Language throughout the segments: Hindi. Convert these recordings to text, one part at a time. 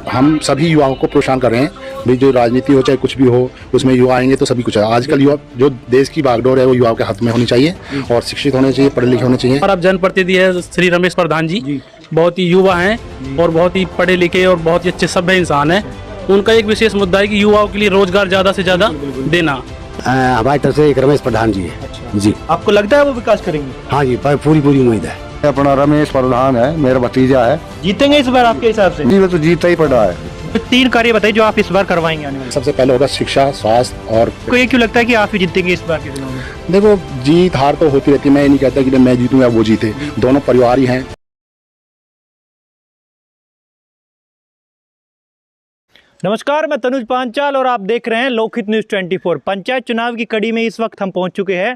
हम सभी युवाओं को प्रोत्साहन कर रहे हैं भाई, जो राजनीति हो चाहे कुछ भी हो उसमें युवा आएंगे तो सभी कुछ है। आजकल युवा, जो देश की बागडोर है वो युवाओं के हाथ में होनी चाहिए और शिक्षित होने चाहिए, पढ़े लिखे होने चाहिए। और अब जनप्रतिनिधि है श्री रमेश प्रधान जी, बहुत ही युवा हैं और बहुत ही पढ़े लिखे और बहुत ही अच्छे सभ्य इंसान हैं। उनका एक विशेष मुद्दा है कि युवाओं के लिए रोजगार ज़्यादा से ज़्यादा देना। हमारी तरफ से एक रमेश प्रधान जी है। जी, आपको लगता है वो विकास करेंगे? हाँ जी, पूरी उम्मीद है। अपना रमेश प्रधान है, मेरा भतीजा है। जीतेंगे इस बार आपके हिसाब से? जी, वो तो जीता ही पड़ा है। तो 3 कार्य बताइए जो आप इस बार करवाएंगे आने वाले। सबसे पहले होगा शिक्षा, स्वास्थ्य और आपको ये क्यों लगता है कि आप ही जीतेंगे इस बार के चुनाव में? देखो, जीत हार तो होती रहती है। मैं ये नहीं कहता कि मैं जीतूं या वो जीते, दोनों परिवार ही हैं। नमस्कार, मैं तनुज पांचाल और आप देख रहे हैं लोकहित न्यूज़ 24। पंचायत चुनाव की कड़ी में इस वक्त हम पहुंच चुके हैं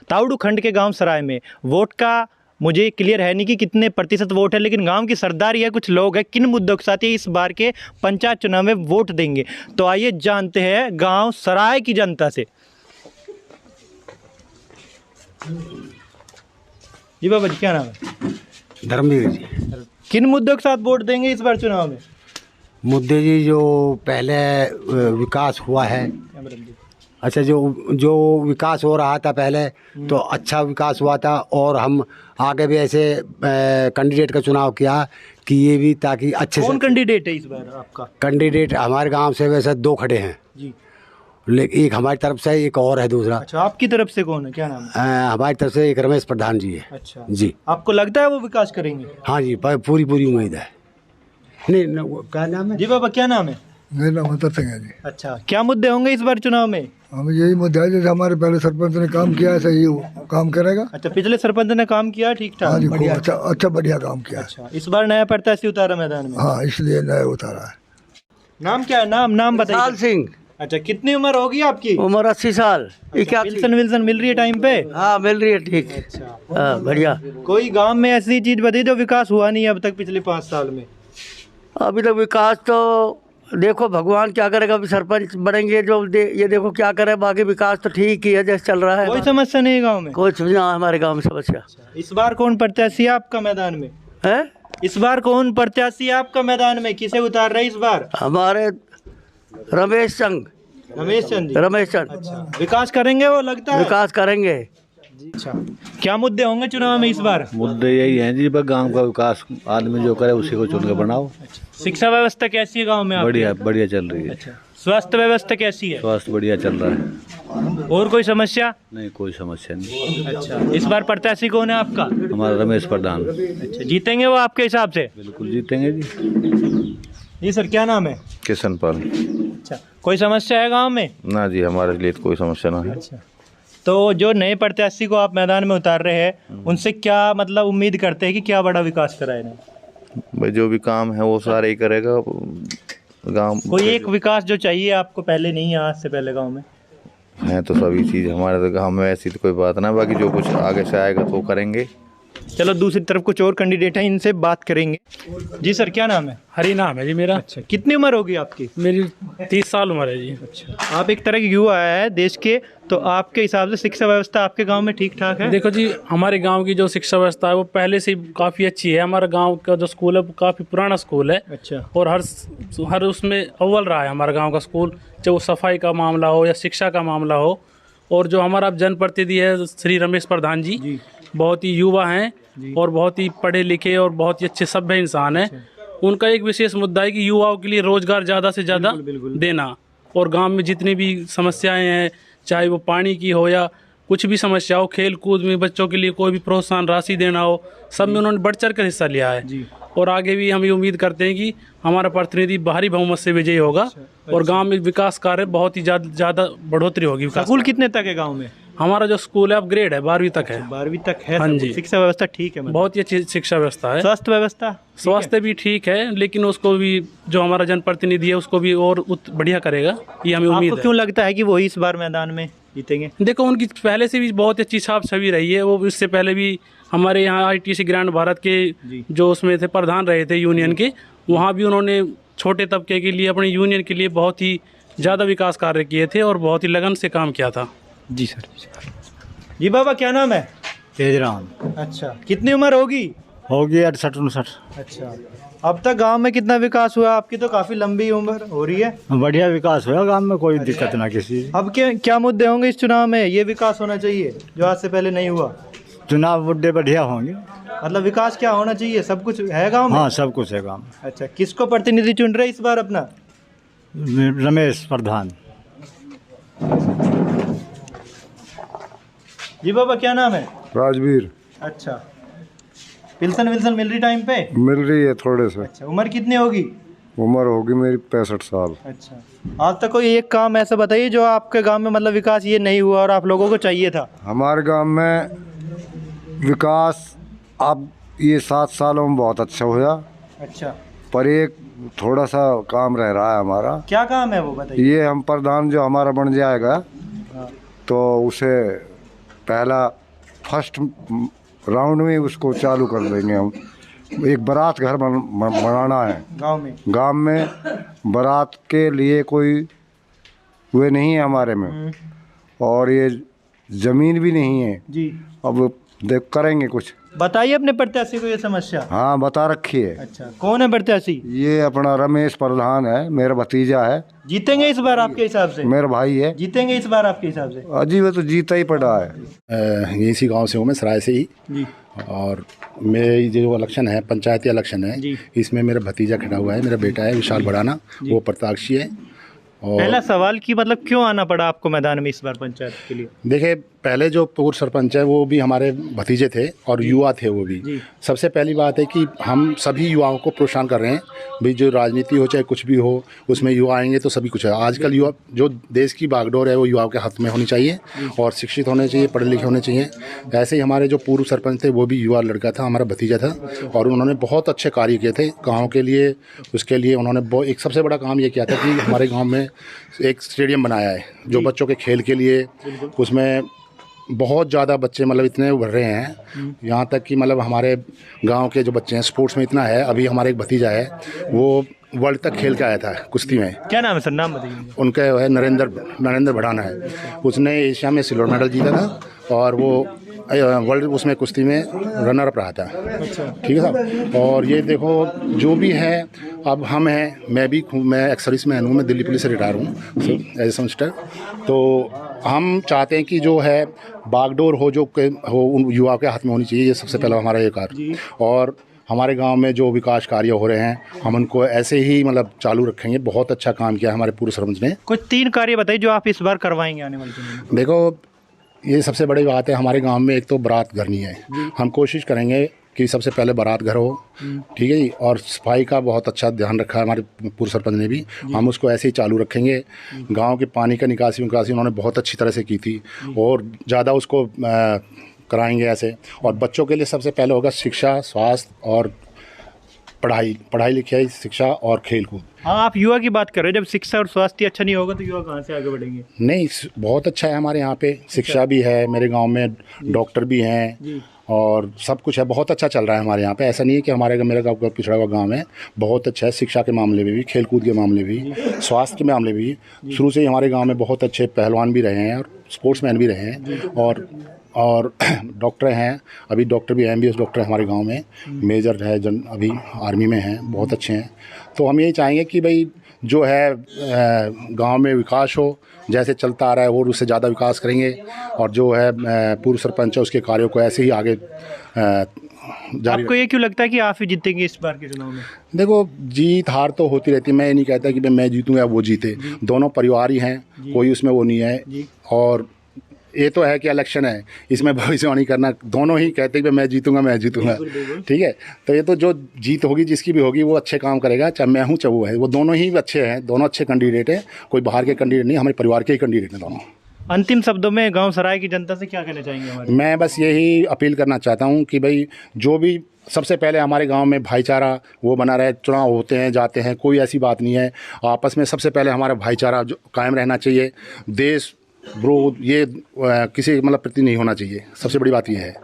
ताउडू खंड के गांव सराय में। वोट का मुझे क्लियर है नहीं कि कितने प्रतिशत वोट है, लेकिन गांव की सरदारी है, कुछ लोग हैं किन मुद्दों के साथ ये इस बार के पंचायत चुनाव में वोट देंगे। तो आइए जानते हैं गांव सराय की जनता से। जी बाबा जी, क्या नाम है? धर्मवीर जी। किन मुद्दों के साथ वोट देंगे इस बार चुनाव में? मुद्दे जी, जो पहले विकास हुआ है, अच्छा जो विकास हो रहा था पहले तो अच्छा विकास हुआ था, और हम आगे भी ऐसे कैंडिडेट का चुनाव किया कि ये भी ताकि अच्छे से। कौन कैंडिडेट है इस बार आपका? कैंडिडेट हमारे गांव से वैसे 2 खड़े हैं जी, लेकिन एक हमारी तरफ से, एक और है दूसरा। अच्छा, आपकी तरफ से कौन है, क्या नाम है? हमारी तरफ से एक रमेश प्रधान जी है। अच्छा जी, आपको लगता है वो विकास करेंगे? हाँ जी, पूरी उम्मीद है। नहीं, वो क्या नाम है? जी बाबा, क्या नाम है? मेरा नाम अतर सिंह है जी। अच्छा, क्या मुद्दे होंगे इस बार चुनाव में? हमें यही मुद्दा है, जैसे हमारे पहले सरपंच ने काम किया है सही वो काम करेगा। अच्छा, पिछले सरपंच ने काम किया ठीक हाँ जी, ठाक? खूब अच्छा बढ़िया काम किया है। अच्छा, इस बार नया प्रत्याशी उतारा मैदान में? हाँ, इसलिए नया उतारा है। नाम क्या है? नाम बताइए। लाल सिंह। अच्छा, कितनी उम्र होगी आपकी? उम्र 80 साल। विल्सन मिल रही है टाइम पे? हाँ, मिल रही है, ठीक। अच्छा, हाँ, बढ़िया। कोई गांव में ऐसी चीज बताइए जो विकास हुआ नहीं है अब तक पिछले 5 साल में? अभी तक विकास तो देखो भगवान क्या करेगा, अभी सरपंच बनेंगे जो ये देखो क्या करे, बाकी विकास तो ठीक ही है जैसे चल रहा है। कोई समस्या नहीं है गाँव में? कोई सुविधा हमारे गांव में समस्या इस बार कौन प्रत्याशी है आपका मैदान में? है। इस बार कौन प्रत्याशी है आपका मैदान में? किसे उतार रहे हैं इस बार? हमारे रमेश चंद अच्छा, विकास करेंगे वो लगता है? विकास करेंगे। अच्छा, क्या मुद्दे होंगे चुनाव में इस बार? मुद्दे यही हैं जी, बस गांव का विकास आदमी जो करे उसी को चुन के बनाओ। शिक्षा व्यवस्था कैसी है गांव में आपके? बढ़िया चल रही है। अच्छा, स्वास्थ्य व्यवस्था कैसी है? स्वास्थ्य बढ़िया चल रहा है। और कोई समस्या? नहीं, कोई समस्या नहीं। अच्छा, इस बार प्रत्याशी कौन है आपका? हमारा रमेश प्रधान। अच्छा, जीतेंगे वो आपके हिसाब से? बिल्कुल जीतेंगे जी। जी सर, क्या नाम है? किशन पाल। अच्छा, कोई समस्या है गांव में? ना जी, हमारे लिए तो कोई समस्या ना है। अच्छा, तो जो नए प्रत्याशी को आप मैदान में उतार रहे हैं उनसे क्या मतलब उम्मीद करते हैं कि क्या बड़ा विकास कराए ना? भाई, जो भी काम है वो सारे ही करेगा गांव। कोई एक विकास जो चाहिए आपको पहले नहीं है, आज से पहले गांव में? है तो सभी चीज़ हमारे तो गांव में, ऐसी तो कोई बात ना, बाकी जो कुछ आगे से आएगा तो करेंगे। चलो, दूसरी तरफ कुछ और कैंडिडेट हैं, इनसे बात करेंगे। जी सर, क्या नाम है? हरी नाम है जी मेरा। अच्छा, कितनी उम्र होगी आपकी? मेरी 30 साल उम्र है जी। अच्छा, आप एक तरह के युवा है देश के, तो आपके हिसाब से शिक्षा व्यवस्था आपके गांव में ठीक ठाक है? देखो जी, हमारे गांव की जो शिक्षा व्यवस्था है वो पहले से काफ़ी अच्छी है। हमारा गांव का जो स्कूल है वो काफ़ी पुराना स्कूल है। अच्छा, और हर उसमें अव्वल रहा है हमारा गांव का स्कूल, चाहे वो सफाई का मामला हो या शिक्षा का मामला हो। और जो हमारा जनप्रतिनिधि है श्री रमेश प्रधान जी, बहुत ही युवा हैं और बहुत ही पढ़े लिखे और बहुत ही अच्छे सभ्य इंसान हैं। उनका एक विशेष मुद्दा है कि युवाओं के लिए रोजगार ज़्यादा से ज़्यादा देना, और गांव में जितनी भी समस्याएं हैं, चाहे वो पानी की हो या कुछ भी समस्या हो, खेल कूद में बच्चों के लिए कोई भी प्रोत्साहन राशि देना हो, सब में उन्होंने बढ़ चढ़ कर हिस्सा लिया है। और आगे भी हम ये उम्मीद करते हैं कि हमारा प्रतिनिधि भारी बहुमत से विजयी होगा और गांव में विकास कार्य बहुत ही ज़्यादा बढ़ोतरी होगी। स्कूल कितने तक है गाँव में? हमारा जो स्कूल है अपग्रेड है, 12वीं तक है। 12वीं तक है? हाँ जी। शिक्षा व्यवस्था ठीक है मतलब? बहुत ही अच्छी शिक्षा व्यवस्था है। स्वास्थ्य व्यवस्था? स्वास्थ्य भी ठीक है, लेकिन उसको भी जो हमारा जनप्रतिनिधि है उसको भी और बढ़िया करेगा, ये हमें उम्मीद आपको है। क्यों लगता है कि वो इस बार मैदान में जीतेंगे? देखो, उनकी पहले से भी बहुत अच्छी छाप छवि रही है। वो इससे पहले भी हमारे यहाँ ITC ग्रांड भारत के जो उसमें थे प्रधान रहे थे यूनियन के, वहाँ भी उन्होंने छोटे तबके के लिए, अपने यूनियन के लिए बहुत ही ज़्यादा विकास कार्य किए थे और बहुत ही लगन से काम किया था। जी सर। जी बाबा, क्या नाम है? तेजराम। अच्छा, कितनी उम्र होगी? होगी 68-69। अच्छा, अब तक गांव में कितना विकास हुआ? आपकी तो काफी लंबी उम्र हो रही है। बढ़िया विकास हुआ गांव में, कोई दिक्कत ना किसी। अब क्या मुद्दे होंगे इस चुनाव में? ये विकास होना चाहिए जो आज से पहले नहीं हुआ। चुनाव मुद्दे बढ़िया होंगे। मतलब विकास क्या होना चाहिए? सब कुछ है गांव में? हाँ, सब कुछ है गांव में। अच्छा, किसको प्रतिनिधि चुन रहे इस बार अपना? रमेश प्रधान। जी बाबा, क्या नाम है? राजवीर। अच्छा, पेंशन विल्सन मिल रही टाइम पे? मिल रही है थोड़े से। अच्छा, उम्र कितनी होगी? उम्र होगी मेरी 65 साल। अच्छा, आज तक कोई एक काम ऐसा बताइए जो आपके गांव में मतलब विकास ये नहीं हुआ और आप लोगों को चाहिए था। हमारे गांव में विकास अब ये 7 सालों में बहुत अच्छा हुआ, अच्छा, पर एक थोड़ा सा काम रह रहा है हमारा। क्या काम है वो बताइए। ये हम प्रधान जो हमारा बन जाएगा तो उसे पहला फर्स्ट राउंड में उसको चालू कर देंगे हम। एक बारात घर बनाना है गांव में बारात के लिए कोई वे नहीं है हमारे में, और ये ज़मीन भी नहीं है जी। अब देख करेंगे कुछ। बताइए अपने प्रत्याशी को ये समस्या। हाँ, बता रखी है। अच्छा, कौन है प्रत्याशी? ये अपना रमेश प्रधान है, मेरा भतीजा है। जीतेंगे इस बार आपके हिसाब से? मेरा भाई है। जीतेंगे इस बार आपके हिसाब से? अजी वो तो जीता ही पड़ा है। यहीं इसी गांव से हूँ मैं, सराय से ही जी। और मेरे जो इलेक्शन है, पंचायती इलेक्शन है, इसमें मेरा भतीजा खड़ा हुआ है, मेरा बेटा है विशाल भड़ाना, वो प्रत्याशी है। और पहला सवाल कि मतलब क्यों आना पड़ा आपको मैदान में इस बार पंचायत के लिए? देखिए, पहले जो पूर्व सरपंच है वो भी हमारे भतीजे थे और युवा थे वो भी। सबसे पहली बात है कि हम सभी युवाओं को प्रोत्साहन कर रहे हैं भाई, जो राजनीति हो चाहे कुछ भी हो, उसमें युवा आएंगे तो सभी कुछ है। आजकल युवा, जो देश की बागडोर है वो युवाओं के हाथ में होनी चाहिए और शिक्षित होने चाहिए, पढ़े लिखे होने चाहिए। ऐसे ही हमारे जो पूर्व सरपंच थे वो भी युवा लड़का था, हमारा भतीजा था, और उन्होंने बहुत अच्छे कार्य किए थे गाँव के लिए। उसके लिए उन्होंने एक सबसे बड़ा काम ये किया था कि हमारे गाँव में एक स्टेडियम बनाया है जो बच्चों के खेल के लिए। उसमें बहुत ज़्यादा बच्चे मतलब इतने उभर रहे हैं, यहाँ तक कि मतलब हमारे गांव के जो बच्चे हैं स्पोर्ट्स में इतना है। अभी हमारे एक भतीजा है, वो वर्ल्ड तक खेल के आया था कुश्ती में। क्या नाम है सर? नाम बताइए। उनका है नरेंद्र भड़ाना है। उसने एशिया में सिल्वर मेडल जीता था और वो वर्ल्ड उसमें कुश्ती में रनर अप रहा था। ठीक है साहब। और ये देखो जो भी है, अब हम हैं, मैं एक्स सर्विसमैन हूँ, मैं दिल्ली पुलिस से रिटायर हूँ एज सेमेस्टर। तो हम चाहते हैं कि जो है बागडोर हो जो हो उन युवाओं के हाथ में होनी चाहिए। ये सबसे पहला हमारा ये कार्य। और हमारे गांव में जो विकास कार्य हो रहे हैं हम उनको ऐसे ही मतलब चालू रखेंगे। बहुत अच्छा काम किया हमारे पूर्व सरपंच ने। कुछ 3 कार्य बताइए जो आप इस बार करवाएंगे आने वाले दिन में। देखो, ये सबसे बड़ी बात है, हमारे गांव में एक तो बारात घर नहीं है। हम कोशिश करेंगे कि सबसे पहले बारात घर हो, ठीक है जी। और सफाई का बहुत अच्छा ध्यान रखा है हमारे पूर्व सरपंच ने भी, हम उसको ऐसे ही चालू रखेंगे। गांव के पानी का निकासी उन्होंने बहुत अच्छी तरह से की थी और ज़्यादा उसको कराएंगे ऐसे। और बच्चों के लिए सबसे पहले होगा शिक्षा, स्वास्थ्य और पढ़ाई लिखाई, शिक्षा और खेल कूद। हाँ, आप युवा की बात कर रहे हैं। जब शिक्षा और स्वास्थ्य अच्छा नहीं होगा तो युवा कहाँ से आगे बढ़ेंगे? नहीं, बहुत अच्छा है हमारे यहाँ पे, शिक्षा भी है, मेरे गांव में डॉक्टर भी हैं और सब कुछ है। बहुत अच्छा चल रहा है हमारे यहाँ पे। ऐसा नहीं है कि मेरे गाँव का पिछड़ा हुआ गाँव है, बहुत अच्छा है। शिक्षा के मामले में भी, खेल कूद के मामले भी, स्वास्थ्य के मामले भी शुरू से ही हमारे गाँव में बहुत अच्छे पहलवान भी रहे हैं और स्पोर्ट्समैन भी रहे हैं। और डॉक्टर हैं, अभी डॉक्टर भी MBBS डॉक्टर है हमारे गांव में, मेजर है, अभी आर्मी में हैं, बहुत अच्छे हैं। तो हम यही चाहेंगे कि भाई जो है गांव में विकास हो, जैसे चलता आ रहा है और उससे ज़्यादा विकास करेंगे। और जो है पूर्व सरपंच है उसके कार्यों को ऐसे ही आगे जारी। आपको ये क्यों लगता है कि आप ही जीतेंगे इस बार के चुनाव में? देखो, जीत हार तो होती रहती है। मैं ये नहीं कहता कि मैं जीतूँगा या वो जीते, दोनों परिवार ही हैं, कोई उसमें वो नहीं है। और ये तो है कि इलेक्शन है, इसमें भविष्यवाणी करना, दोनों ही कहते हैं कि मैं जीतूंगा। ठीक है, तो ये तो जो जीत होगी जिसकी भी होगी वो अच्छे काम करेगा, चाहे मैं हूँ चाहे वो है। वो दोनों ही अच्छे हैं, दोनों अच्छे कैंडिडेट हैं, कोई बाहर के कैंडिडेट नहीं, हमारे परिवार के ही कैंडिडेट हैं दोनों। अंतिम शब्दों में गांव सराय की जनता से क्या कहना चाहेंगे हमारे? मैं बस यही अपील करना चाहता हूँ कि भाई जो भी सबसे पहले हमारे गांव में भाईचारा वो बना रहे। चुनाव होते हैं जाते हैं, कोई ऐसी बात नहीं है। आपस में सबसे पहले हमारा भाईचारा जो कायम रहना चाहिए। देश विरोध ये किसी मतलब प्रति नहीं होना चाहिए, सबसे बड़ी बात ये है।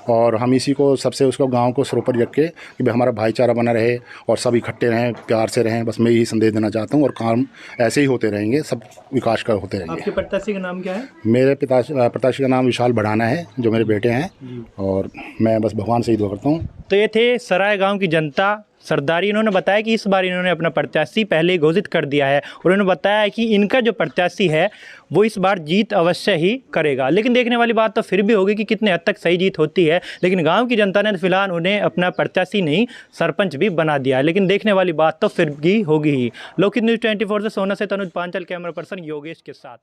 और हम इसी को सबसे उसको गांव को सर्वोपरि रख के कि भाई हमारा भाईचारा बना रहे और सब इकट्ठे रहें, प्यार से रहें। बस मैं यही संदेश देना चाहता हूँ और काम ऐसे ही होते रहेंगे, सब विकास कर होते रहेंगे। आपके प्रत्याशी का नाम क्या है? मेरे प्रत्याशी का नाम विशाल भड़ाना है, जो मेरे बेटे हैं, और मैं बस भगवान से ही दुआ करता हूँ। तो ये थे सराय गाँव की जनता, सरदारी इन्होंने बताया कि इस बार इन्होंने अपना प्रत्याशी पहले ही घोषित कर दिया है और उन्होंने बताया कि इनका जो प्रत्याशी है वो इस बार जीत अवश्य ही करेगा। लेकिन देखने वाली बात तो फिर भी होगी कि कितने हद तक सही जीत होती है। लेकिन गाँव की जनता ने फिलहाल उन्हें अपना प्रत्याशी नहीं सरपंच भी बना दिया है। लेकिन देखने वाली बात तो फिर भी होगी ही। लोकहित न्यूज़ 24 से सोना से तनुज पांचाल, कैमरा पर्सन योगेश के साथ।